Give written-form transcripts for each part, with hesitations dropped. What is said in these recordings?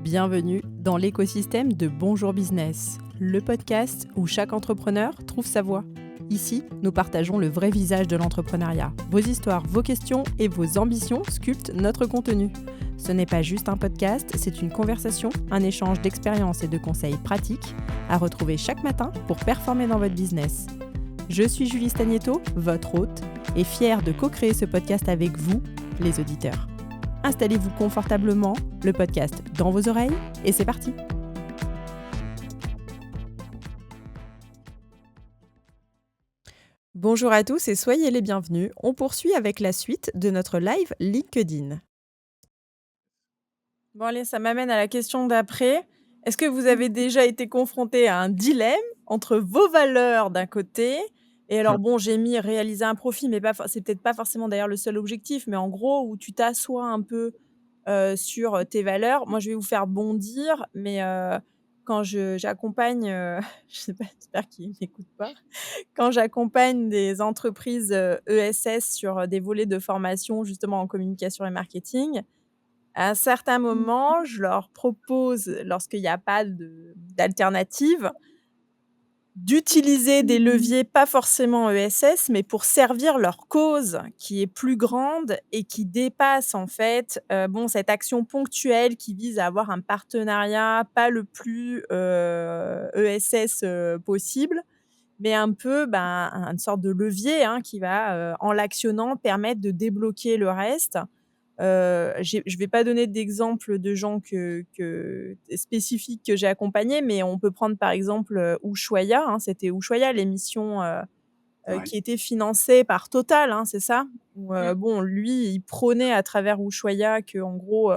Bienvenue dans l'écosystème de Bonjour Business, le podcast où chaque entrepreneur trouve sa voie. Ici, nous partageons le vrai visage de l'entrepreneuriat. Vos histoires, vos questions et vos ambitions sculptent notre contenu. Ce n'est pas juste un podcast, c'est une conversation, un échange d'expériences et de conseils pratiques à retrouver chaque matin pour performer dans votre business. Je suis Julie Stagnetto, votre hôte, et fière de co-créer ce podcast avec vous, les auditeurs. Installez-vous confortablement, le podcast dans vos oreilles, et c'est parti. Bonjour à tous et soyez les bienvenus. On poursuit avec la suite de notre live LinkedIn. Bon allez, ça m'amène à la question d'après. Est-ce que vous avez déjà été confronté à un dilemme entre vos valeurs d'un côté et alors bon, j'ai mis réaliser un profit, mais c'est peut-être pas forcément d'ailleurs le seul objectif, mais en gros où tu t'assois un peu sur tes valeurs. Moi, je vais vous faire bondir, mais quand j'accompagne, je sais pas, j'espère qu'ils m'écoutent pas. Quand j'accompagne des entreprises, ESS sur, des volets de formation justement en communication et marketing, à un certain moment, je leur propose, lorsqu'il y a pas d'alternative, d'utiliser des leviers pas forcément ESS, mais pour servir leur cause qui est plus grande et qui dépasse en fait, cette action ponctuelle qui vise à avoir un partenariat pas le plus, ESS, possible, mais un peu, une sorte de levier, hein, qui va, en l'actionnant, permettre de débloquer le reste. Je vais pas donner d'exemple de gens spécifiques que j'ai accompagnés, mais on peut prendre par exemple, Ushuaïa, hein. C'était Ushuaïa l'émission, Ouais. qui était financée par Total, hein, c'est ça? Où, Mmh. lui, il prônait à travers Ushuaïa qu'en gros,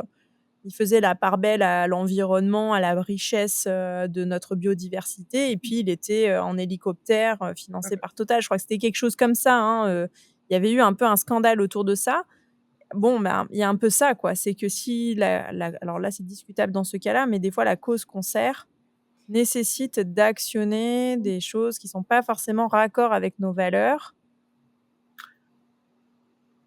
il faisait la part belle à l'environnement, à la richesse, de notre biodiversité et puis il était, en hélicoptère, financé par Total. Je crois que c'était quelque chose comme ça, hein, il y avait eu un peu un scandale autour de ça. Bon, il y a un peu ça, quoi. C'est que si alors là, c'est discutable dans ce cas-là, mais des fois, la cause qu'on sert nécessite d'actionner des choses qui sont pas forcément raccord avec nos valeurs.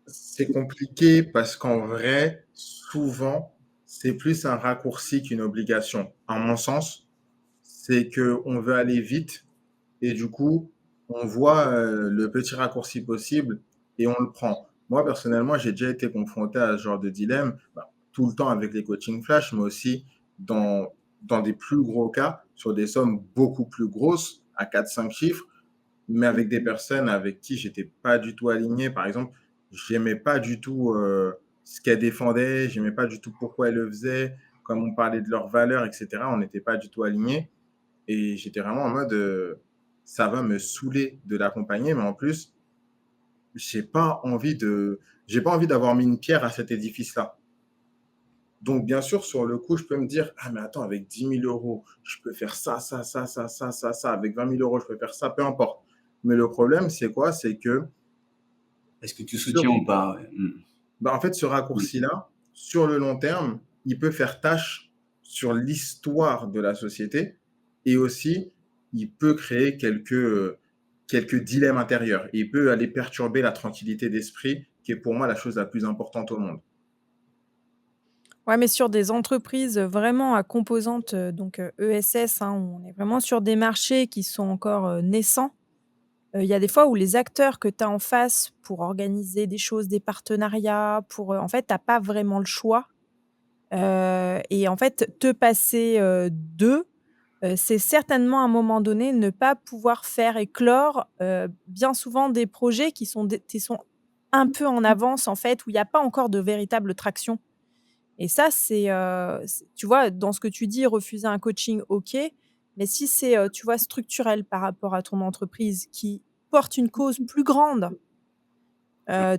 C'est compliqué parce qu'en vrai, souvent, c'est plus un raccourci qu'une obligation. À mon sens, c'est qu'on veut aller vite et du coup, on voit le petit raccourci possible et on le prend. Moi, personnellement, j'ai déjà été confronté à ce genre de dilemme, tout le temps avec les coachings flash, mais aussi dans des plus gros cas, sur des sommes beaucoup plus grosses, à 4-5 chiffres, mais avec des personnes avec qui j'étais pas du tout aligné. Par exemple, j'aimais pas du tout ce qu'elles défendaient, j'aimais pas du tout pourquoi elles le faisaient, comme on parlait de leurs valeurs, etc. On n'était pas du tout alignés. Et j'étais vraiment en mode, ça va me saouler de l'accompagner, mais en plus, j'ai pas envie de, j'ai pas envie d'avoir mis une pierre à cet édifice-là. Donc, bien sûr, sur le coup, je peux me dire, ah, mais attends, avec 10 000 euros, je peux faire ça, ça, ça, ça, ça, ça, ça. Avec 20 000 euros, je peux faire ça, peu importe. Mais le problème, c'est quoi? C'est que Est-ce que tu sur, soutiens ou pas? Ouais. en fait, ce raccourci-là, sur le long terme, il peut faire tâche sur l'histoire de la société et aussi, il peut créer quelques dilemmes intérieurs. Il peut aller perturber la tranquillité d'esprit, qui est pour moi la chose la plus importante au monde. Ouais, mais sur des entreprises, vraiment à composante, ESS, hein, où on est vraiment sur des marchés qui sont encore, naissants. Il y a des fois où les acteurs que tu as en face pour organiser des choses, des partenariats, en fait, tu as pas vraiment le choix, et en fait, te passer, d'eux, c'est certainement à un moment donné ne pas pouvoir faire éclore, bien souvent des projets qui sont un peu en avance, en fait, où il y a pas encore de véritable traction et ça, tu vois, dans ce que tu dis, refuser un coaching, OK, mais si c'est, tu vois, structurel par rapport à ton entreprise qui porte une cause plus grande,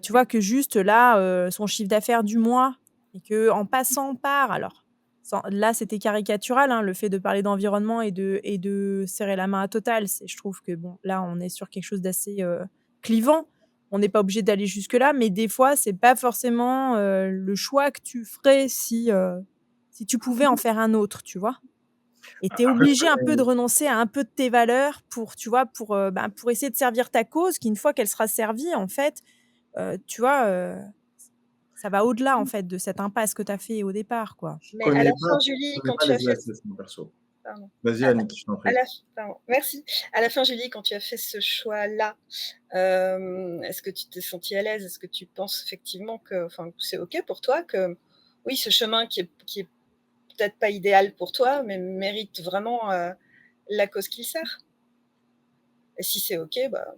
tu vois, que juste là, son chiffre d'affaires du mois et qu'en passant par alors sans là, c'était caricatural, hein, le fait de parler d'environnement et de serrer la main à Total, je trouve que bon, là, on est sur quelque chose d'assez, clivant. On n'est pas obligé d'aller jusque-là, mais des fois, c'est pas forcément, le choix que tu ferais si tu pouvais en faire un autre, tu vois? Et tu es Après, obligé un peu de renoncer à un peu de tes valeurs pour, tu vois, pour essayer de servir ta cause, qui une fois qu'elle sera servie, en fait, tu vois, ça va au-delà, en fait, de cette impasse que tu as fait au départ, quoi. Mais à la fin, Julie, Je connais quand pas tu as les fait ESS, moi, perso. pardon. Vas-y, Annick, je t'en À prie. la pardon, merci. À la fin, Julie, quand tu as fait ce choix-là, est-ce que tu t'es sentie à l'aise? Est-ce que tu penses effectivement que c'est OK pour toi, que oui, ce chemin qui est peut-être pas idéal pour toi, mais mérite vraiment, la cause qu'il sert? Et si c'est OK, bah,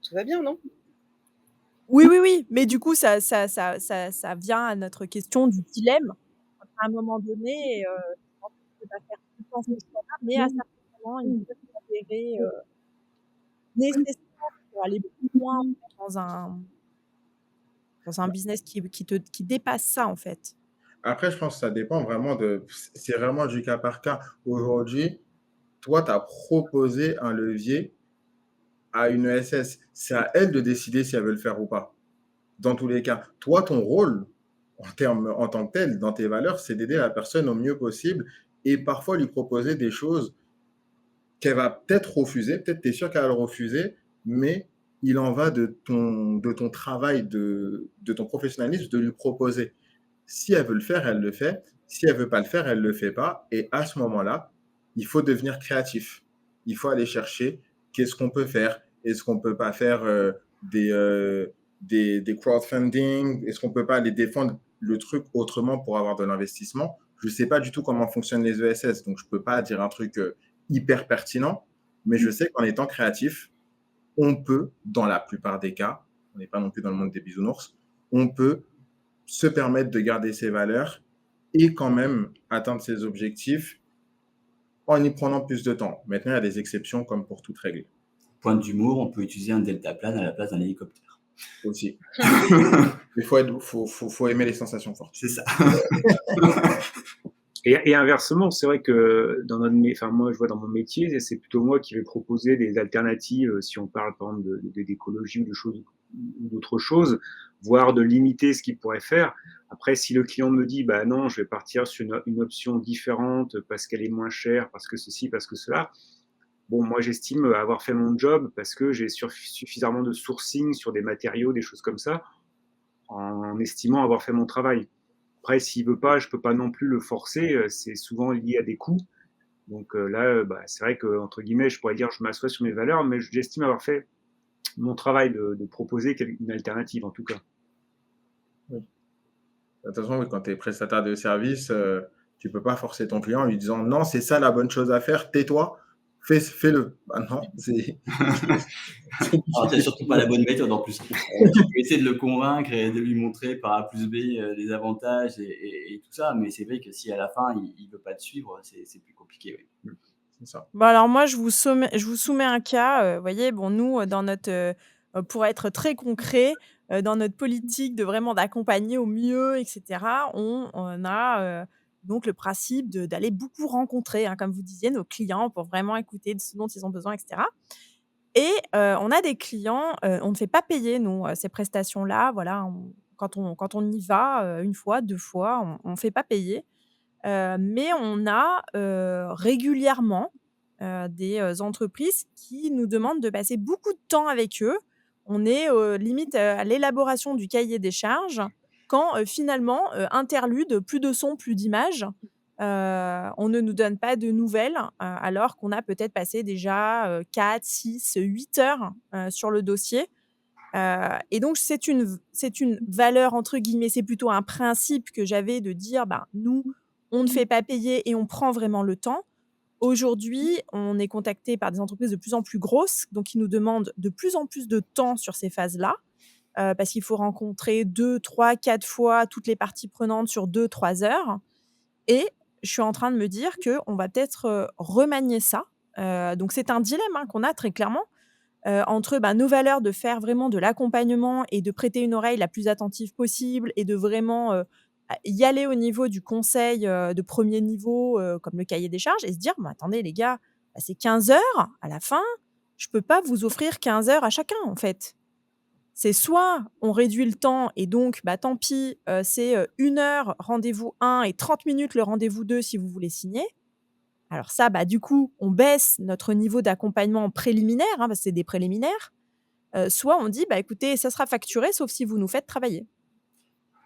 tout va bien, non? Oui, oui, oui, mais du coup, ça vient à notre question du dilemme. À un moment donné, je pense que tu vas faire tout le temps ce choix-là, mais à certains moments, il peut s'avérer, nécessaire pour aller plus loin, en fait, dans un business qui dépasse ça, en fait. Après, je pense que ça dépend vraiment c'est vraiment du cas par cas. Aujourd'hui, toi, tu as proposé un levier à une ESS. C'est à elle de décider si elle veut le faire ou pas. Dans tous les cas, toi, ton rôle en tant que tel, dans tes valeurs, c'est d'aider la personne au mieux possible et parfois lui proposer des choses qu'elle va peut-être refuser, peut-être tu es sûr qu'elle va le refuser, mais il en va de ton travail, de ton professionnalisme, de lui proposer. Si elle veut le faire, elle le fait. Si elle veut pas le faire, elle le fait pas. Et à ce moment-là, il faut devenir créatif. Il faut aller chercher qu'est-ce qu'on peut faire. Est-ce qu'on peut pas faire des crowdfunding? Est-ce qu'on peut pas aller défendre le truc autrement pour avoir de l'investissement? Je sais pas du tout comment fonctionnent les ESS, donc je peux pas dire un truc hyper pertinent, mais je sais qu'en étant créatif, on peut, dans la plupart des cas, on n'est pas non plus dans le monde des bisounours, on peut se permettre de garder ses valeurs et quand même atteindre ses objectifs en y prenant plus de temps. Maintenant, il y a des exceptions comme pour toute règle Point d'humour, on peut utiliser un deltaplane à la place d'un hélicoptère. aussi. Il faut aimer les sensations fortes. C'est ça. Et inversement, c'est vrai que moi, je vois dans mon métier, c'est plutôt moi qui vais proposer des alternatives, si on parle par exemple d'écologie ou de choses ou d'autres choses, voire de limiter ce qu'il pourrait faire. Après, si le client me dit, bah non, je vais partir sur une option différente parce qu'elle est moins chère, parce que ceci, parce que cela. Bon, moi, j'estime avoir fait mon job parce que j'ai suffisamment de sourcing sur des matériaux, des choses comme ça, en estimant avoir fait mon travail. Après, s'il veut pas, je peux pas non plus le forcer. C'est souvent lié à des coûts. Donc là, c'est vrai que entre guillemets, je pourrais dire je m'assois sur mes valeurs, mais j'estime avoir fait mon travail de proposer une alternative en tout cas. Oui. De toute façon, quand tu es prestataire de service, tu peux pas forcer ton client en lui disant non, c'est ça la bonne chose à faire, tais-toi, fais-le. Bah non, c'est C'est surtout pas la bonne méthode en plus. Tu peux essayer de le convaincre et de lui montrer par A plus B les avantages et tout ça, mais c'est vrai que si à la fin il veut pas te suivre, c'est plus compliqué. Oui. c'est ça. Bon, alors moi, je vous soumets un cas, voyez, bon, nous, dans notre, pour être très concret, dans notre politique de vraiment d'accompagner au mieux et cetera, on a, donc le principe d'aller beaucoup rencontrer, hein, comme vous disiez, nos clients pour vraiment écouter de ce dont ils ont besoin et cetera. Et on a des clients, on ne fait pas payer nous, ces prestations-là, voilà, quand on y va, 1 fois, 2 fois, on fait pas payer. Mais on a, régulièrement, des, entreprises qui nous demandent de passer beaucoup de temps avec eux. On est, limite, à l'élaboration du cahier des charges quand, finalement, interlude, plus de son, plus d'images, on ne nous donne pas de nouvelles, alors qu'on a peut-être passé déjà, 4, 6, 8 heures, sur le dossier. Et donc c'est une «valeur» entre guillemets, c'est plutôt un principe que j'avais de dire: «Ben, nous, on ne fait pas payer et on prend vraiment le temps». Aujourd'hui, on est contacté par des entreprises de plus en plus grosses, donc qui nous demandent de plus en plus de temps sur ces phases-là, parce qu'il faut rencontrer 2, 3, 4 fois toutes les parties prenantes sur 2, 3 heures et je suis en train de me dire qu'on va peut-être, remanier ça. Donc c'est un dilemme, hein, qu'on a très clairement. Entre, nos valeurs de faire vraiment de l'accompagnement et de prêter une oreille la plus attentive possible et de vraiment, y aller au niveau du conseil, de premier niveau, comme le cahier des charges et se dire: «Mais attendez les gars, c'est 15 heures à la fin, je peux pas vous offrir 15 heures à chacun, en fait». C'est soit on réduit le temps et donc, tant pis, c'est, 1 heure rendez-vous 1 et 30 minutes le rendez-vous 2 si vous voulez signer. Alors ça, du coup, on baisse notre niveau d'accompagnement préliminaire, hein, parce que c'est des préliminaires. Soit on dit: «Bah, écoutez, ça sera facturé sauf si vous nous faites travailler».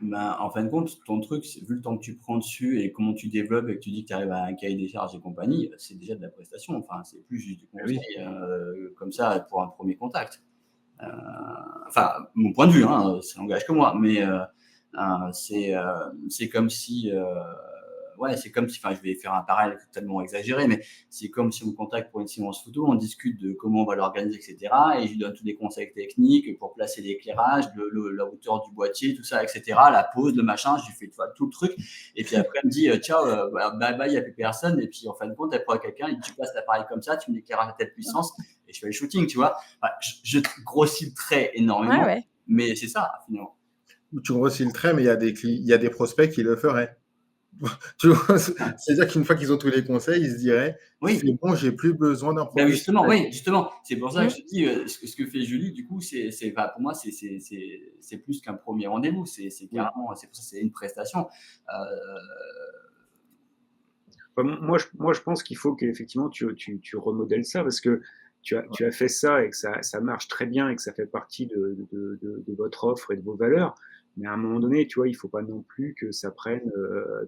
Ben, en fin de compte, ton truc, vu le temps que tu prends dessus et comment tu développes et que tu dis que tu arrives à un cahier des charges et compagnie, c'est déjà de la prestation. Enfin, c'est plus juste du Ah oui. conseil, comme ça pour un premier contact. Enfin, mon point de vue, hein, ça n'engage que moi, mais c'est comme si, ouais, c'est comme si, enfin, je vais faire un parallèle totalement exagéré, mais c'est comme si on me contacte pour une séance photo, on discute de comment on va l'organiser, etc. Et je lui donne tous les conseils techniques pour placer l'éclairage, la hauteur du boîtier, tout ça, etc. La pose, le machin, je lui fais tout le truc. Et puis après, elle me dit, ciao, bye bye, il n'y a plus personne. Et puis en fin de compte, elle prend quelqu'un, il dit, tu passes l'appareil comme ça, tu mets l'éclairage à telle puissance, et je fais le shooting, tu vois. Enfin, je grossis le trait Ouais, énormément, ouais. mais c'est ça, finalement. Tu grossis le trait, mais il y a des prospects qui le feraient. Tu vois, c'est-à-dire qu'une fois qu'ils ont tous les conseils, ils se diraient, Oui. c'est bon, j'ai plus besoin d'un Ben justement, professionnel. oui, justement. C'est pour ça Mmh. que je te dis, ce que fait Julie, du coup, enfin, pour moi, c'est plus qu'un premier rendez-vous. C'est Oui. carrément, c'est pour ça que c'est une prestation. Moi, je pense qu'il faut qu'effectivement tu remodèles ça parce que tu as fait ça et que ça marche très bien et que ça fait partie de votre offre et de vos valeurs. Mais à un moment donné, tu vois, il faut pas non plus que ça prenne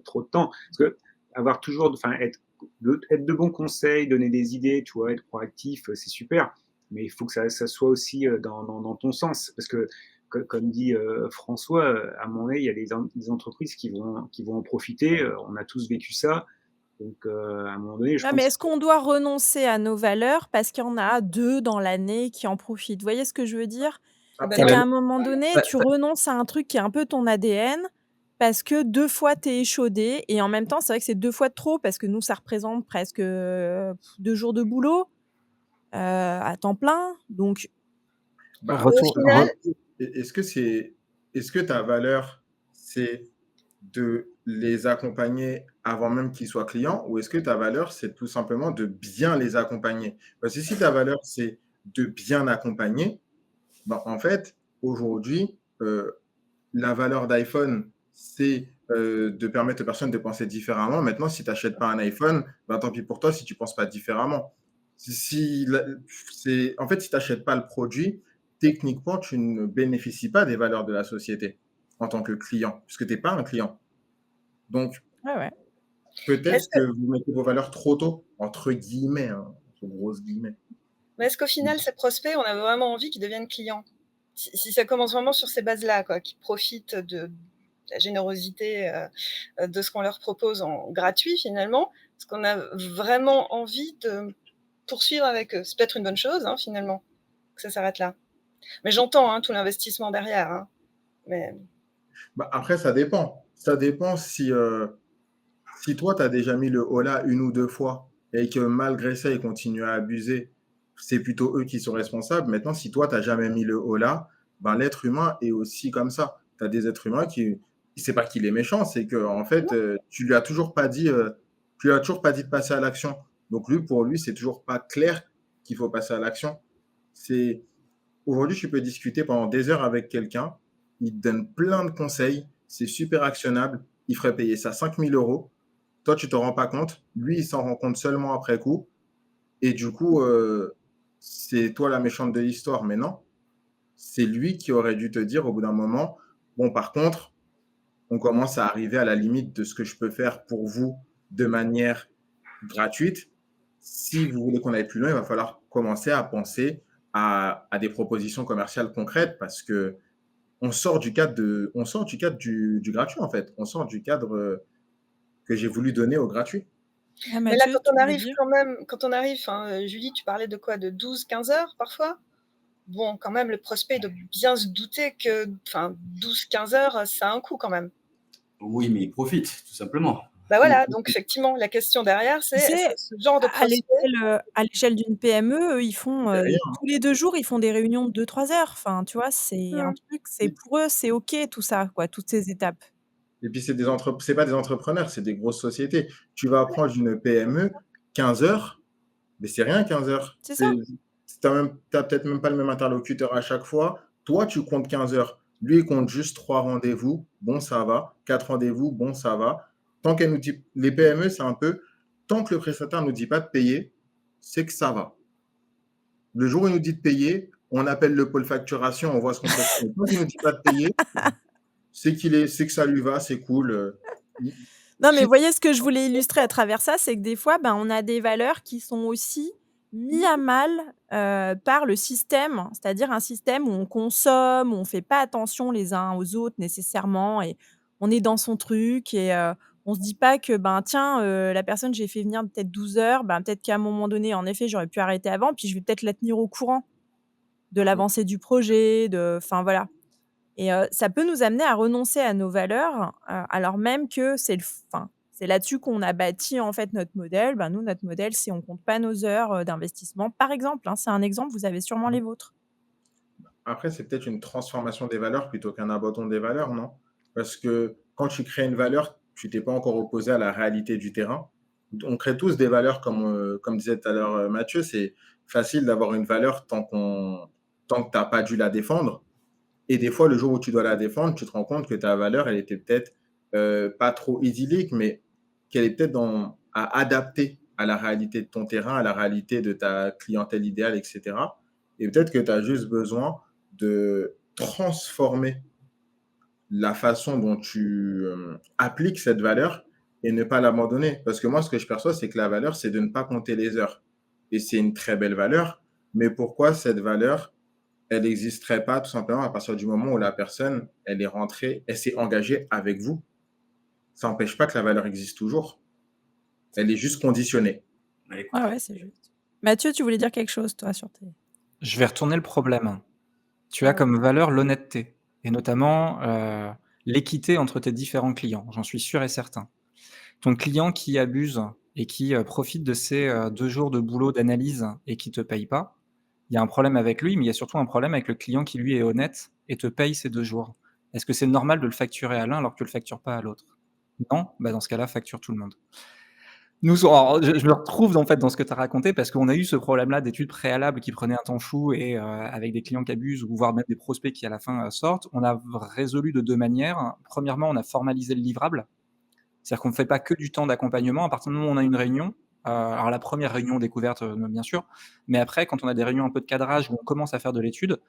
trop de temps. Parce que avoir toujours, enfin, être de bons conseils, donner des idées, tu vois, être proactif, c'est super. Mais il faut que ça soit aussi dans ton sens. Parce que, comme dit François, à un moment donné, il y a des entreprises qui vont en profiter. On a tous vécu ça. Donc, à un moment donné, je Non, mais pense est-ce qu'on doit renoncer à nos valeurs parce qu'il y en a 2 dans l'année qui en profitent? Vous voyez ce que je veux dire? Ah bah C'est Après, non. qu'à un moment donné, Ouais, tu renonces à un truc qui est un peu ton ADN parce que 2 fois tu es échaudé et en même temps, c'est vrai que c'est 2 fois de trop parce que nous, ça représente presque, 2 jours de boulot, à temps plein. Donc bah, Et au après, retour, final, est-ce que ta valeur, c'est de les accompagner avant même qu'ils soient clients, ou est-ce que ta valeur, c'est tout simplement de bien les accompagner? Parce que si ta valeur, c'est de bien accompagner, ben, en fait, aujourd'hui, la valeur d'iPhone, c'est de permettre aux personnes de penser différemment. Maintenant, si tu n'achètes pas un iPhone, ben, tant pis pour toi si tu ne penses pas différemment. En fait, si tu n'achètes pas le produit, techniquement, tu ne bénéficies pas des valeurs de la société en tant que client, puisque tu n'es pas un client. Donc, ouais, ouais. peut-être est-ce que que, vous mettez vos valeurs trop tôt, entre guillemets, hein, entre grosses guillemets. mais est-ce qu'au final, ces prospects, on a vraiment envie qu'ils deviennent clients? Si ça commence vraiment sur ces bases-là, quoi, qu'ils profitent de la générosité de ce qu'on leur propose en gratuit finalement, est-ce qu'on a vraiment envie de poursuivre avec eux? C'est peut-être une bonne chose, hein, finalement, que ça s'arrête là. Mais j'entends hein, tout l'investissement derrière. Hein, mais Bah, après, ça dépend. Ça dépend si toi, tu as déjà mis le holà une ou deux fois et que malgré ça, ils continuent à abuser, c'est plutôt eux qui sont responsables. Maintenant, si toi, tu n'as jamais mis le holà, ben, l'être humain est aussi comme ça. Tu as des êtres humains qui, c'est pas qu'il est méchant, c'est que en fait, tu lui as toujours pas dit de passer à l'action. Donc lui, pour lui, c'est toujours pas clair qu'il faut passer à l'action. C'est Aujourd'hui, tu peux discuter pendant des heures avec quelqu'un, il te donne plein de conseils, c'est super actionnable, il ferait payer ça 5 000 euros. Toi, tu ne te rends pas compte, lui, il s'en rend compte seulement après coup. Et du coup, c'est toi la méchante de l'histoire. Mais non, c'est lui qui aurait dû te dire au bout d'un moment, bon, par contre, on commence à arriver à la limite de ce que je peux faire pour vous de manière gratuite. Si vous voulez qu'on aille plus loin, il va falloir commencer à penser à des propositions commerciales concrètes parce que on sort du cadre du gratuit en fait. On sort du cadre que j'ai voulu donner au gratuit. Ah Mais là, Mathieu, tu voulais dire? quand on arrive, enfin, Julie, tu parlais de quoi? De 12-15 heures parfois? Bon, quand même, le prospect doit bien se douter que, enfin, 12-15 heures, ça a un coût quand même. Oui, mais ils profitent, tout simplement. Bah voilà, donc effectivement, la question derrière, c'est Tu est-ce sais, que ce genre de prospect, à l'échelle d'une PME, eux, ils font, C'est rien. tous les 2 jours, ils font des réunions de 2-3 heures. Enfin, tu vois, c'est un mmh, truc, c'est pour eux, c'est OK tout ça, quoi, toutes ces étapes. Et puis c'est pas des entrepreneurs, c'est des grosses sociétés. Tu vas prendre une PME, 15 heures, mais c'est rien 15 heures. C'est ça. T'as peut-être même pas le même interlocuteur à chaque fois. Toi, tu comptes 15 heures. Lui, il compte juste 3 rendez-vous. Bon, ça va. 4 rendez-vous. Bon, ça va. Tant qu'elle nous dit, les PME, c'est un peu, tant que le prestataire ne nous dit pas de payer, c'est que ça va. Le jour où il nous dit de payer, on appelle le pôle facturation, on voit ce qu'on peut faire. Tant qu'il ne nous dit pas de payer, c'est que ça lui va, c'est cool. Il Non, mais si vous voyez ce que je voulais illustrer à travers ça, c'est que des fois, ben, on a des valeurs qui sont aussi mis à mal, par le système. C'est-à-dire un système où on consomme, où on fait pas attention les uns aux autres nécessairement et on est dans son truc et on se dit pas que, ben, tiens, la personne, j'ai fait venir peut-être 12 heures, ben, peut-être qu'à un moment donné, en effet, j'aurais pu arrêter avant, puis je vais peut-être la tenir au courant de l'avancée du projet, enfin voilà. Et ça peut nous amener à renoncer à nos valeurs, alors même que c'est là-dessus qu'on a bâti, en fait, notre modèle. Ben, nous, notre modèle, c'est on compte pas nos heures, d'investissement, par exemple, hein. C'est un exemple, vous avez sûrement les vôtres. Après, c'est peut-être une transformation des valeurs plutôt qu'un abandon des valeurs, non? Parce que quand tu crées une valeur, tu t'es pas encore opposé à la réalité du terrain. On crée tous des valeurs comme disait tout à l'heure, Mathieu, c'est facile d'avoir une valeur tant que tu as pas dû la défendre et des fois, le jour où tu dois la défendre, tu te rends compte que ta valeur, elle était peut-être, pas trop idyllique, mais qu'elle est peut-être dans à adapter à la réalité de ton terrain, à la réalité de ta clientèle idéale et cetera et peut-être que tu as juste besoin de transformer la façon dont tu, appliques cette valeur et ne pas l'abandonner. Parce que moi, ce que je perçois, c'est que la valeur, c'est de ne pas compter les heures et c'est une très belle valeur, mais pourquoi cette valeur, elle n'existerait pas tout simplement à partir du moment où la personne, elle est rentrée, elle s'est engagée avec vous? Ça n'empêche pas que la valeur existe toujours. Elle est juste conditionnée. Ouais, Ouais, ouais, c'est juste. Mathieu, tu voulais dire quelque chose, toi, sur tes Je vais retourner le problème. Tu ah as ouais. comme valeur l'honnêteté et notamment, l'équité entre tes différents clients, j'en suis sûr et certain. Ton client qui abuse et qui, profite de ses, 2 jours de boulot d'analyse et qui te paye pas, il y a un problème avec lui, mais il y a surtout un problème avec le client qui lui est honnête et te paye ces 2 jours. Est-ce que c'est normal de le facturer à l'un alors que tu le factures pas à l'autre? Non? Bah, dans ce cas-là, facture tout le monde. Alors, je me retrouve en fait dans ce que tu as raconté parce qu'on a eu ce problème-là d'études préalables qui prenaient un temps fou et avec des clients qui abusent ou voire même des prospects qui à la fin, sortent. On a résolu de 2 manières. Premièrement, on a formalisé le livrable. C'est-à-dire qu'on ne fait pas que du temps d'accompagnement. À partir du moment où on a une réunion, alors la première réunion découverte, bien sûr, mais après quand on a des réunions un peu de cadrage où on commence à faire de l'étude,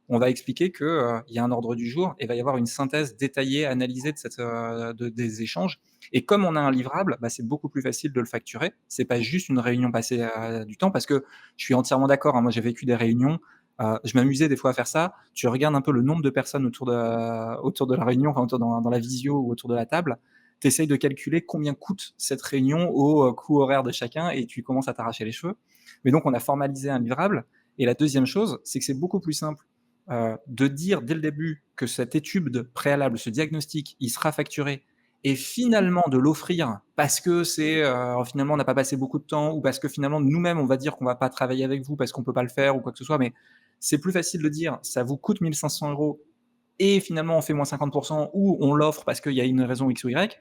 on va expliquer que, il y a un ordre du jour et il va y avoir une synthèse détaillée, analysée de des échanges et comme on a un livrable, bah, c'est beaucoup plus facile de le facturer. C'est pas juste une réunion passée, du temps parce que je suis entièrement d'accord, hein. Moi, j'ai vécu des réunions, je m'amusais des fois à faire ça. Tu regardes un peu le nombre de personnes autour de la réunion, enfin autour dans la visio ou autour de la table. Tu essayes de calculer combien coûte cette réunion au, coût horaire de chacun et tu commences à t'arracher les cheveux. Mais donc on a formalisé un livrable et la deuxième chose, c'est que c'est beaucoup plus simple, de dire dès le début que cette étude préalable, ce diagnostic, il sera facturé et finalement de l'offrir parce que finalement on n'a pas passé beaucoup de temps ou parce que finalement nous-mêmes on va dire qu'on va pas travailler avec vous parce qu'on peut pas le faire ou quoi que ce soit, mais c'est plus facile de dire: «Ça vous coûte 1 500 € et finalement on fait moins 50% ou on l'offre parce qu'il y a une raison X ou Y»,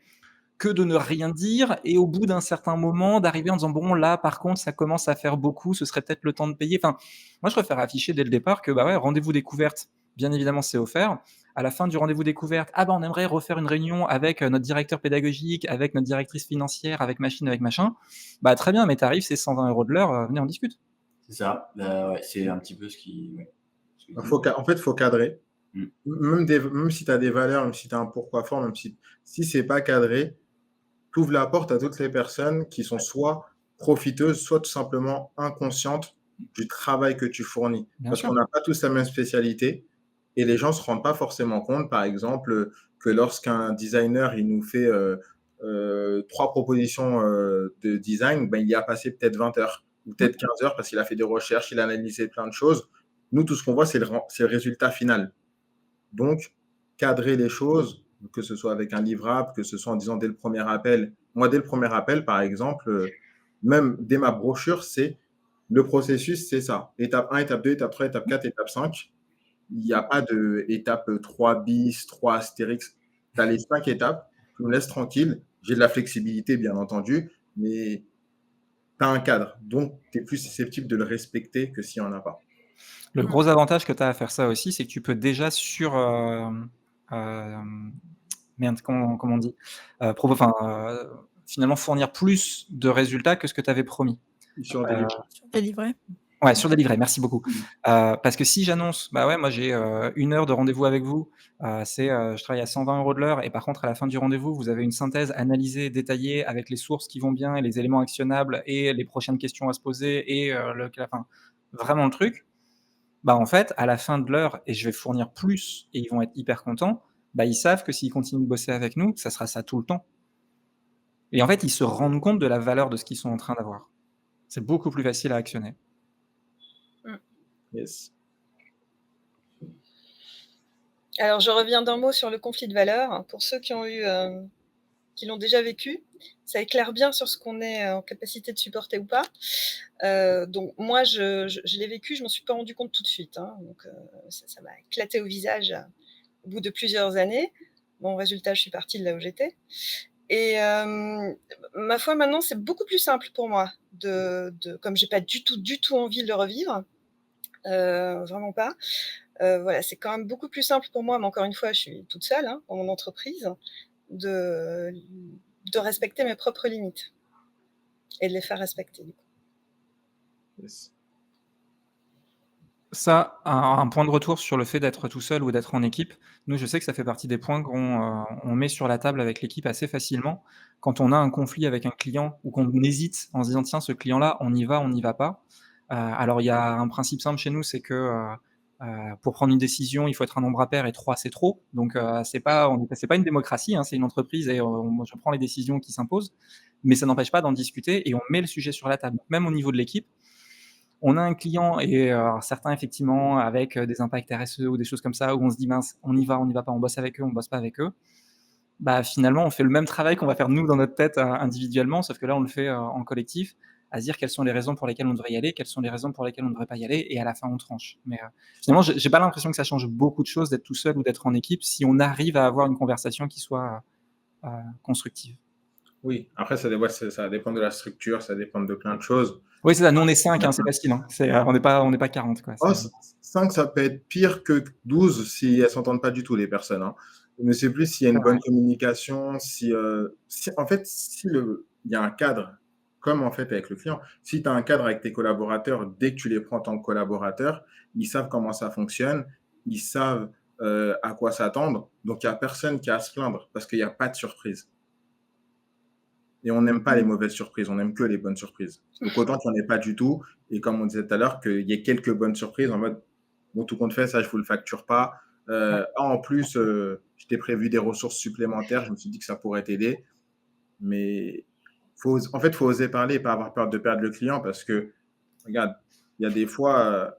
que de ne rien dire et au bout d'un certain moment d'arriver en disant: «Bon là par contre ça commence à faire beaucoup, ce serait peut-être le temps de payer». Enfin, moi je préfère afficher dès le départ que, bah, ouais, rendez-vous découverte, bien évidemment c'est offert. À la fin du rendez-vous découverte: «Ah bah, on aimerait refaire une réunion avec, notre directeur pédagogique, avec notre directrice financière, avec machine, avec machin». Bah, très bien, mes tarifs c'est 120 € de l'heure, venez on discute. c'est ça. Bah, ouais, c'est un petit peu ce qui ouais, ce que Il dit. en fait, il faut cadrer. Mmh. Même si tu as des valeurs, même si tu as un pourquoi fort, même si c'est pas cadré, tu ouvres la porte à toutes les personnes qui sont soit profiteuses, soit tout simplement inconscientes du travail que tu fournis. Bien Parce sûr. qu'on n'a pas tous la même spécialité et les gens ne se rendent pas forcément compte, par exemple, que lorsqu'un designer, il nous fait, 3 propositions, de design, ben, il y a passé peut-être 20 heures ou Mmh. peut-être 15 heures parce qu'il a fait des recherches, il a analysé plein de choses. Nous, tout ce qu'on voit, c'est le résultat final. Donc, cadrer les choses, que ce soit avec un livrable, que ce soit en disant dès le premier appel. Moi, dès le premier appel, par exemple, même dès ma brochure, c'est le processus, c'est ça. Étape 1, étape 2, étape 3, étape 4, étape 5. Il n'y a pas de étape 3 bis, 3 astérix. Tu as les 5 étapes. Tu me laisses tranquille. J'ai de la flexibilité, bien entendu, mais tu as un cadre. Donc, tu es plus susceptible de le respecter que s'il n'y en a pas. Le Mmh. gros avantage que tu as à faire ça aussi, c'est que tu peux déjà merde, comment on dit? Finalement fournir plus de résultats que ce que tu avais promis. Sur des livres. Sur tes livrets? Ouais, sur délivré, merci beaucoup. Mmh. Parce que si j'annonce: «Bah, ouais, moi j'ai, 1 heure de rendez-vous avec vous, je travaille à 120 € de l'heure et par contre à la fin du rendez-vous, vous avez une synthèse analysée, détaillée avec les sources qui vont bien et les éléments actionnables et les prochaines questions à se poser et enfin, vraiment le truc». Bah, en fait, à la fin de l'heure et je vais fournir plus et ils vont être hyper contents, bah, ils savent que s'ils continuent de bosser avec nous, ça sera ça tout le temps et en fait, ils se rendent compte de la valeur de ce qu'ils sont en train d'avoir. C'est beaucoup plus facile à actionner. Mmh. Yes. Alors, je reviens d'un mot sur le conflit de valeurs. Pour ceux qui l'ont déjà vécu, ça éclaire bien sur ce qu'on est en capacité de supporter ou pas. Donc moi, je l'ai vécu, je m'en suis pas rendu compte tout de suite, hein, donc ça m'a éclaté au visage, au bout de plusieurs années. Bon, résultat, je suis partie de là où j'étais et ma foi, maintenant, c'est beaucoup plus simple pour moi de comme j'ai pas du tout envie de le revivre, vraiment pas, voilà, c'est quand même beaucoup plus simple pour moi, mais encore une fois, je suis toute seule, hein, dans mon entreprise, de de respecter mes propres limites et de les faire respecter, du coup. Yes. Ça, un point de retour sur le fait d'être tout seul ou d'être en équipe. Nous, je sais que ça fait partie des points on met sur la table avec l'équipe assez facilement. Quand on a un conflit avec un client ou qu'on hésite en se disant: «Tiens, ce client-là, on n'y va pas». Alors il y a un principe simple chez nous, c'est que, pour prendre une décision, il faut être un nombre impair et 3 c'est trop. Donc, c'est pas une démocratie, hein, c'est une entreprise et moi je prends les décisions qui s'imposent. Mais ça n'empêche pas d'en discuter et on met le sujet sur la table. Même au niveau de l'équipe, on a un client et alors certains effectivement avec, des impacts RSE ou des choses comme ça où on se dit: «Mince, on y va pas, on bosse avec eux, on bosse pas avec eux». Bah, finalement, on fait le même travail qu'on va faire nous dans notre tête, individuellement, sauf que là, on le fait, en collectif, à se dire quelles sont les raisons pour lesquelles on devrait y aller, quelles sont les raisons pour lesquelles on ne devrait pas y aller et à la fin, on tranche. Mais, finalement, j'ai pas l'impression que ça change beaucoup de choses d'être tout seul ou d'être en équipe si on arrive à avoir une conversation qui soit, constructive. Oui, après ça dépend de la structure, ça dépend de plein de choses. Oui, c'est ça, nous on est 5, hein, c'est facile, hein. On n'est pas 40 quoi, Oh, 5, ça peut être pire que 12 si elles s'entendent pas du tout, les personnes, hein. Mais c'est plus s'il y a c'est une vrai. bonne communication, si en fait, si il y a un cadre, comme en fait avec le client, si tu as un cadre avec tes collaborateurs, dès que tu les prends en tant que collaborateurs, ils savent comment ça fonctionne, ils savent, à quoi s'attendre, donc il y a personne qui a à se plaindre parce qu'il y a pas de surprise. Et on n'aime pas les mauvaises surprises, on n'aime que les bonnes surprises. Donc autant qu'il n'y en ait pas du tout, et comme on disait tout à l'heure, qu'il y ait quelques bonnes surprises en mode, bon, tout compte fait, ça, je vous le facture pas. Ouais. En plus, je t'ai prévu des ressources supplémentaires, je me suis dit que ça pourrait t'aider. Mais en fait, il faut oser parler et pas avoir peur de perdre le client parce que, regarde, il y a des fois,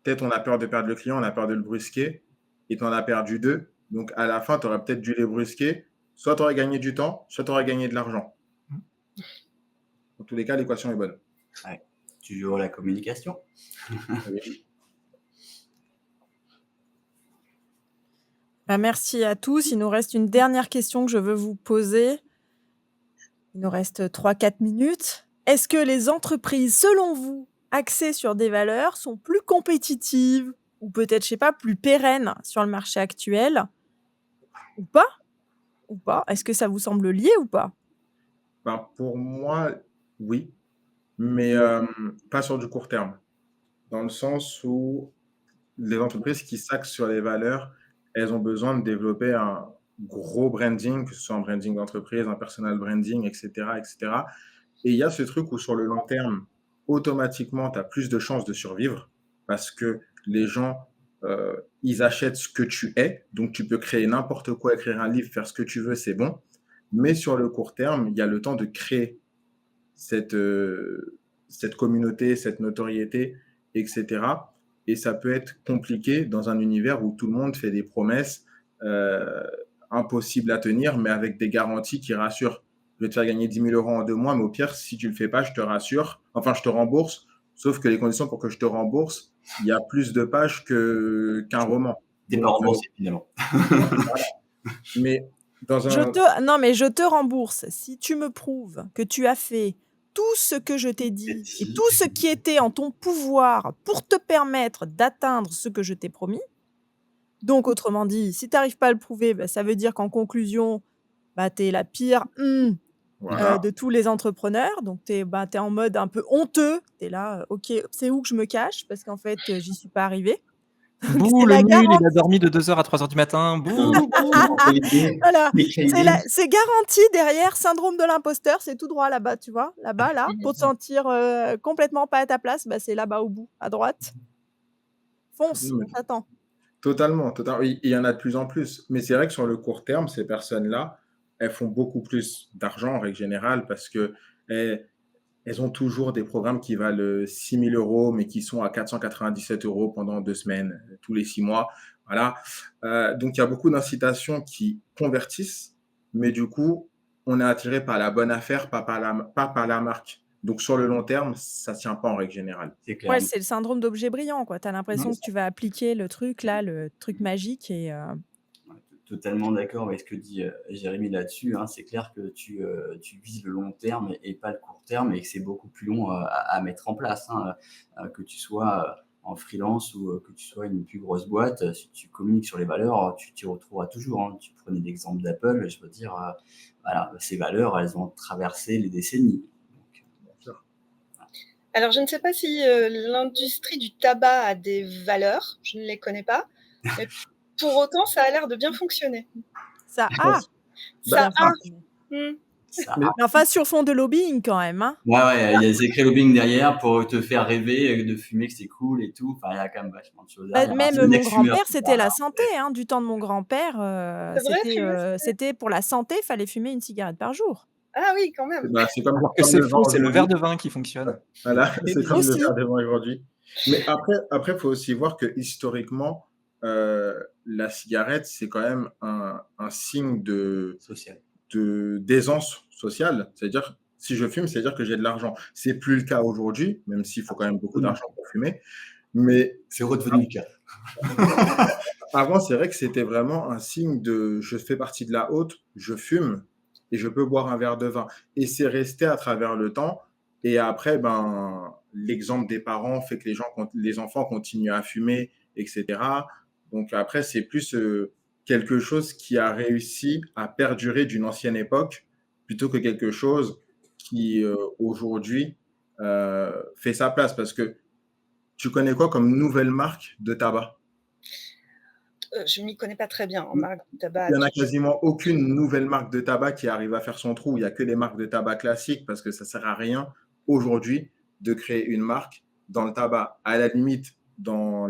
peut-être on a peur de perdre le client, on a peur de le brusquer, et tu en as perdu deux. Donc à la fin, tu aurais peut-être dû les brusquer. Soit tu aurais gagné du temps, soit tu aurais gagné de l'argent. Mmh. Dans tous les cas, l'équation est bonne. Ouais. Toujours la communication. Oui. Bah, merci à tous. Il nous reste une dernière question que je veux vous poser. Il nous reste 3-4 minutes. Est-ce que les entreprises, selon vous, axées sur des valeurs, sont plus compétitives ou peut-être, je sais pas, plus pérennes sur le marché actuel? Ou pas? Ou pas? Est-ce que ça vous semble lié ou pas? Ben, pour moi, oui, mais pas sur du court terme. Dans le sens où les entreprises qui s'axent sur les valeurs, elles ont besoin de développer un gros branding, que ce soit un branding d'entreprise, un personal branding, et cetera, et cetera. Et il y a ce truc où sur le long terme, automatiquement, tu as plus de chances de survivre parce que les gens, ils achètent ce que tu es. Donc, tu peux créer n'importe quoi, écrire un livre, faire ce que tu veux, c'est bon. Mais sur le court terme, il y a le temps de créer cette, cette communauté, cette notoriété, etc. Et ça peut être compliqué dans un univers où tout le monde fait des promesses euh, impossibles à tenir, mais avec des garanties qui rassurent. Je vais te faire gagner 10 000 € en 2 mois, mais au pire, si tu ne le fais pas, je te rassure. Enfin, je te rembourse. Sauf que les conditions pour que je te rembourse, il y a plus de pages qu'un roman. T'es pas Donc, remboursé finalement. mais dans Je un... te Non, mais je te rembourse si tu me prouves que tu as fait tout ce que je t'ai dit et Si. tout ce qui était en ton pouvoir pour te permettre d'atteindre ce que je t'ai promis. Donc autrement dit, si tu arrives pas à le prouver, bah, ça veut dire qu'en conclusion, bah, tu es la pire, Voilà. de tous les entrepreneurs. Donc tu es en mode un peu honteux. Tu es là, OK, c'est où que je me cache? Parce qu'en fait, j'y suis pas arrivé. Donc Bouh, c'est le la nul, il garantie. a dormi de 2 heures à 3 heures du matin. Bouh, bouh. Voilà, Les cahiers. c'est garanti derrière syndrome de l'imposteur, c'est tout droit là-bas, tu vois? Là-bas, là, pour te sentir, complètement pas à ta place, c'est là-bas au bout, à droite. Fonce, on t'attend. Totalement, oui, il y en a de plus en plus. Mais c'est vrai que sur le court terme, ces personnes-là, elles font beaucoup plus d'argent en règle générale parce qu'elles elles ont toujours des programmes qui valent 6 000 €, mais qui sont à 497 € pendant 2 semaines, tous les 6 mois. Voilà. Donc, il y a beaucoup d'incitations qui convertissent, mais du coup, on est attiré par la bonne affaire, pas par la marque. Donc, sur le long terme, ça ne tient pas en règle générale. C'est clair. Ouais, c'est le syndrome d'objet brillant, quoi. Tu as l'impression Mmh. que tu vas appliquer le truc là, le truc magique et Ouais, totalement d'accord avec ce que dit Jérémy là-dessus, hein. C'est clair que tu vises le long terme et pas le court terme et que c'est beaucoup plus long à mettre en place, hein. Que tu sois en freelance ou que tu sois une plus grosse boîte, si tu communiques sur les valeurs, tu t'y retrouveras toujours, hein. Tu prenais l'exemple d'Apple, je veux dire, voilà, ces valeurs, elles ont traversé les décennies. Donc, Alors, je ne sais pas si l'industrie du tabac a des valeurs, je ne les connais pas, mais pour autant, ça a l'air de bien fonctionner. ça Bah, a bah, bien Ça a. fonctionné. Mmh. ça mais Mais enfin sur fond de lobbying quand même, hein. ouais, il y a des écrits lobbying derrière pour te faire rêver de fumer, que c'est cool et tout. Enfin, il y a quand même vachement de choses là. Il y a un Même syndic mon fumeur grand-père, qui c'était la santé, hein. Du temps de mon grand-père, C'est vrai, fumer, c'est c'était pour la santé, il fallait fumer une cigarette par jour. Ah oui, quand même. c'est comme, Alors que comme c'est le vin faux, c'est le aujourd'hui. verre de vin qui fonctionne. Voilà, c'est comme le Aussi. verre de vin aujourd'hui. Mais après, faut aussi voir que historiquement, la cigarette, c'est quand même un signe social. d'aisance sociale. C'est-à-dire, si je fume, c'est-à-dire que j'ai de l'argent. C'est plus le cas aujourd'hui, même s'il faut quand même beaucoup d'argent pour fumer. Mais C'est redevenu le cas. avant, c'est vrai que c'était vraiment un signe de je fais partie de la haute, je fume et je peux boire un verre de vin. Et c'est resté à travers le temps. Et après, l'exemple des parents fait que les enfants continuent à fumer, etc. Donc après, c'est plus quelque chose qui a réussi à perdurer d'une ancienne époque plutôt que quelque chose qui aujourd'hui fait sa place. Parce que tu connais quoi comme nouvelle marque de tabac? Je ne m'y connais pas très bien en marque de tabac. Il n'y en a quasiment aucune nouvelle marque de tabac qui arrive à faire son trou. Il n'y a que les marques de tabac classiques parce que ça ne sert à rien aujourd'hui de créer une marque dans le tabac. À la limite, dans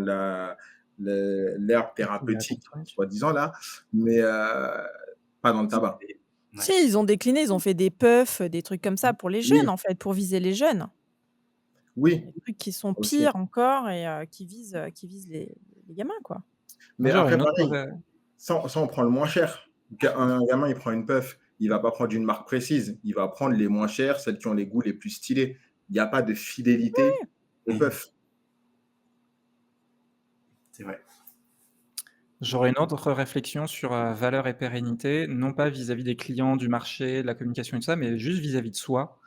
l'herbe thérapeutique, soi-disant là, mais pas dans le tabac. Ouais. Si, ils ont décliné, ils ont fait des puffs, des trucs comme ça pour les Oui, jeunes en fait, pour viser les jeunes. oui, Des trucs qui sont aussi. pires encore et qui visent les gamins, quoi. Mais J'aurais après, une autre pareil, mauvaise ça, on prend le moins cher. Un gamin, il prend une puff, il va pas prendre une marque précise. Il va prendre les moins chères, celles qui ont les goûts les plus stylés. Il n'y a pas de fidélité aux puffs. C'est vrai. J'aurais une autre réflexion sur, valeur et pérennité, non pas vis-à-vis des clients, du marché, de la communication et tout ça, mais juste vis-à-vis de soi.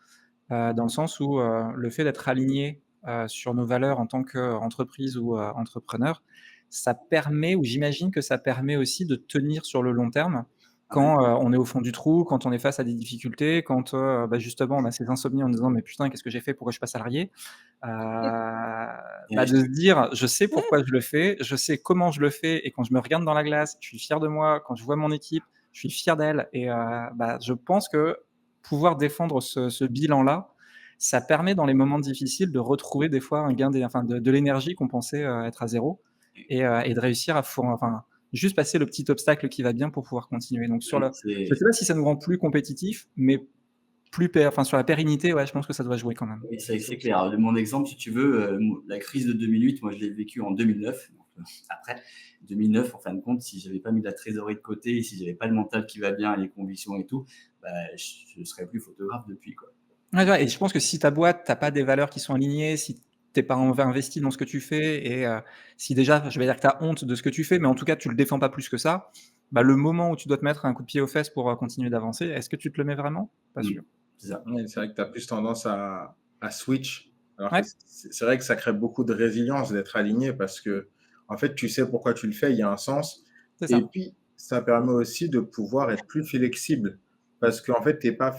Dans le sens où, le fait d'être aligné, sur nos valeurs en tant qu'entreprise ou, entrepreneur, ça permet ou j'imagine que ça permet aussi de tenir sur le long terme quand, on est au fond du trou, quand on est face à des difficultés, quand, justement on a ces insomnies en disant: «Mais putain, qu'est-ce que j'ai fait? Pourquoi je suis pas salarié?» De se dire: «Je sais pourquoi je le fais, je sais comment je le fais et quand je me regarde dans la glace, je suis fier de moi, quand je vois mon équipe, je suis fier d'elle» et je pense que pouvoir défendre ce bilan-là, ça permet dans les moments difficiles de retrouver des fois un gain de l'énergie qu'on pensait, être à zéro et de réussir juste passer le petit obstacle qui va bien pour pouvoir continuer. Donc je C'est sais pas si ça nous rend plus compétitifs, mais sur la pérennité, ouais, je pense que ça doit jouer quand même. oui, c'est clair. De mon exemple, si tu veux, la crise de 2008, moi, je l'ai vécue en 2009. Donc, après 2009, en fin de compte, si j'avais pas mis de la trésorerie de côté, et si j'avais pas le mental qui va bien, les convictions et tout, je serais plus photographe depuis, quoi. Ouais, et je pense que si ta boîte, tu pas des valeurs qui sont alignées, si tu pas investi dans ce que tu fais et si déjà, je vais dire que tu as honte de ce que tu fais, mais en tout cas, tu le défends pas plus que ça, le moment où tu dois te mettre un coup de pied aux fesses pour, continuer d'avancer, est-ce que tu te le mets vraiment? Pas sûr. C'est ça. Ouais, c'est vrai que tu as plus tendance à switch. Alors que Ouais. c'est vrai que ça crée beaucoup de résilience d'être aligné parce que, en fait, tu sais pourquoi tu le fais, il y a un sens. C'est Et ça. puis, ça permet aussi de pouvoir être plus flexible parce qu'en fait, tu n'es pas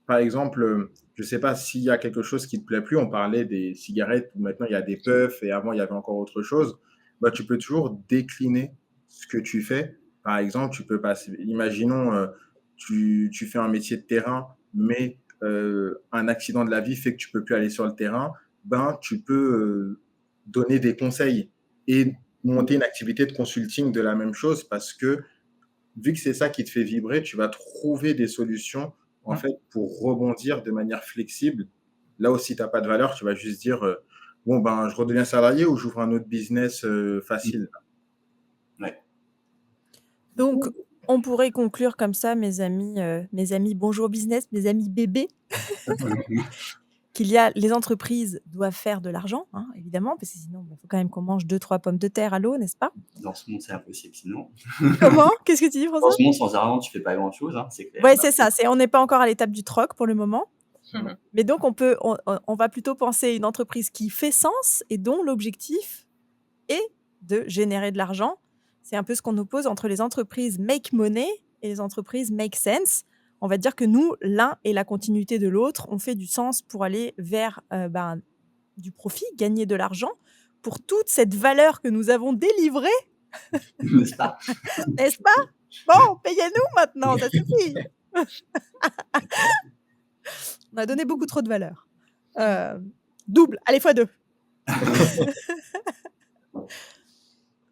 par exemple, je sais pas s'il y a quelque chose qui te plaît plus, on parlait des cigarettes, maintenant il y a des puffs et avant il y avait encore autre chose. Bah, tu peux toujours décliner ce que tu fais. Par exemple, tu peux passer imaginons, tu fais un métier de terrain, mais un accident de la vie fait que tu peux plus aller sur le terrain, ben, tu peux, donner des conseils et monter une activité de consulting de la même chose parce que, vu que c'est ça qui te fait vibrer, tu vas trouver des solutions, en Mmh. fait, pour rebondir de manière flexible. Là où si tu as pas de valeur, tu vas juste dire, «Bon, ben, je redeviens salarié ou j'ouvre un autre business, facile». Ouais. Donc, on pourrait conclure comme ça, mes amis bonjour business, mes amis bébés, qu'il y a les entreprises doivent faire de l'argent, hein, évidemment, parce que sinon, il faut quand même qu'on mange 2-3 pommes de terre à l'eau, n'est-ce pas? Dans ce monde, c'est impossible sinon. Comment? Qu'est-ce que tu dis, Dans François? ce monde, sans argent, tu fais pas grand-chose, hein, c'est clair. Ouais, c'est ça, on n'est pas encore à l'étape du troc pour le moment. Mhm. Mais donc on va plutôt penser une entreprise qui fait sens et dont l'objectif est de générer de l'argent. C'est un peu ce qu'on oppose entre les entreprises make money et les entreprises make sense. On va dire que nous, l'un est la continuité de l'autre. On fait du sens pour aller vers du profit, gagner de l'argent pour toute cette valeur que nous avons délivrée, N'est-ce pas? n'est-ce pas? Bon, payez-nous maintenant, ça suffit. On a donné beaucoup trop de valeur. Double, allez, x2.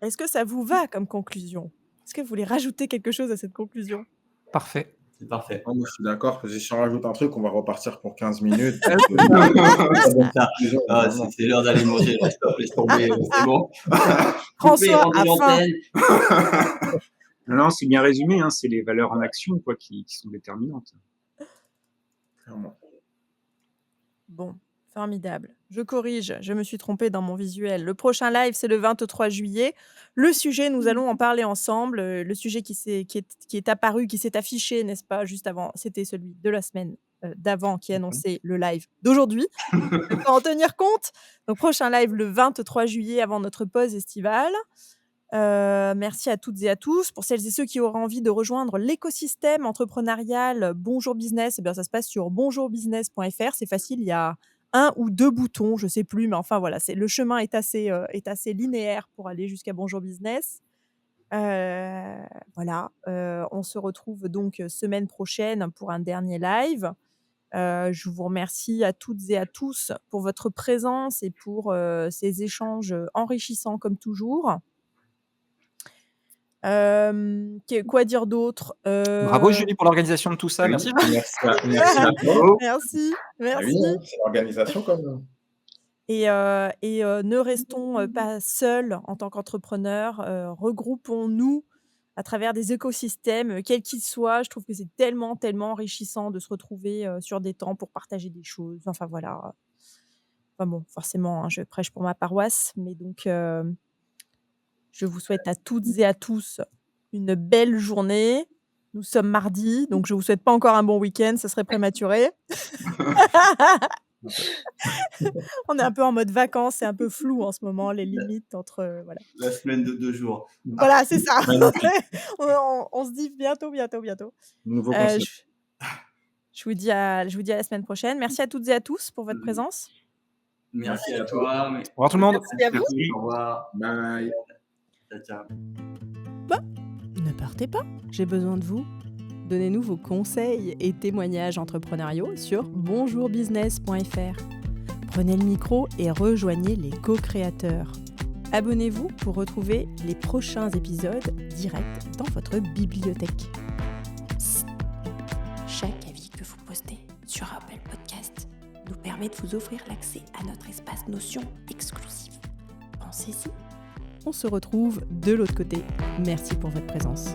Est-ce que ça vous va comme conclusion? Est-ce que vous voulez rajouter quelque chose à cette conclusion? Parfait. C'est parfait. Ah, moi, je suis d'accord, parce que si on rajoute un truc, on va repartir pour 15 minutes. Ah, c'est l'heure d'aller manger, là, stop, laisse tomber, c'est bon. François Coupez, a rendez faim. l'antenne. Non, c'est bien résumé, hein, c'est les valeurs en action quoi, qui sont déterminantes. Clairement. Bon, formidable. Je corrige, je me suis trompée dans mon visuel. Le prochain live, c'est le 23 juillet. Le sujet, nous allons en parler ensemble. Le sujet qui est apparu, qui s'est affiché, n'est-ce pas, juste avant, c'était celui de la semaine d'avant qui annonçait le live d'aujourd'hui. Il faut en tenir compte. Donc, prochain live le 23 juillet avant notre pause estivale. Merci à toutes et à tous. Pour celles et ceux qui auraient envie de rejoindre l'écosystème entrepreneurial Bonjour Business, eh bien, ça se passe sur bonjourbusiness.fr. C'est facile, il y a 1 ou 2 boutons, je ne sais plus, mais enfin voilà, le chemin est assez linéaire pour aller jusqu'à Bonjour Business. Voilà, on se retrouve donc semaine prochaine pour un dernier live. Je vous remercie à toutes et à tous pour votre présence et pour ces échanges enrichissants comme toujours. Quoi dire d'autre? Bravo Julie pour l'organisation de tout ça, merci. Merci à toi. Merci, Ah oui, merci. hein, c'est l'organisation quand même. Et ne restons pas seuls en tant qu'entrepreneurs. Regroupons-nous à travers des écosystèmes, quels qu'ils soient. Je trouve que c'est tellement, tellement enrichissant de se retrouver sur des temps pour partager des choses. Enfin voilà. Enfin bon, forcément, hein, je prêche pour ma paroisse, mais donc je vous souhaite à toutes et à tous une belle journée. Nous sommes mardi, donc je vous souhaite pas encore un bon week-end, ça serait prématuré. On est un peu en mode vacances, c'est un peu flou en ce moment, les limites entre voilà. La semaine de 2 jours. Voilà, c'est ça. On se dit bientôt. Nouveau concept. Je vous dis à la semaine prochaine. Merci à toutes et à tous pour votre présence. Merci à toi. Au revoir tout le monde. Merci à vous. Au revoir. Bye. Ciao. Ne partez pas, j'ai besoin de vous. Donnez-nous vos conseils et témoignages entrepreneuriaux sur bonjourbusiness.fr. Prenez le micro et rejoignez les co-créateurs. Abonnez-vous pour retrouver les prochains épisodes directs dans votre bibliothèque. Psst. Chaque avis que vous postez sur Apple Podcast nous permet de vous offrir l'accès à notre espace Notion exclusif. Pensez-y. On se retrouve de l'autre côté. Merci pour votre présence.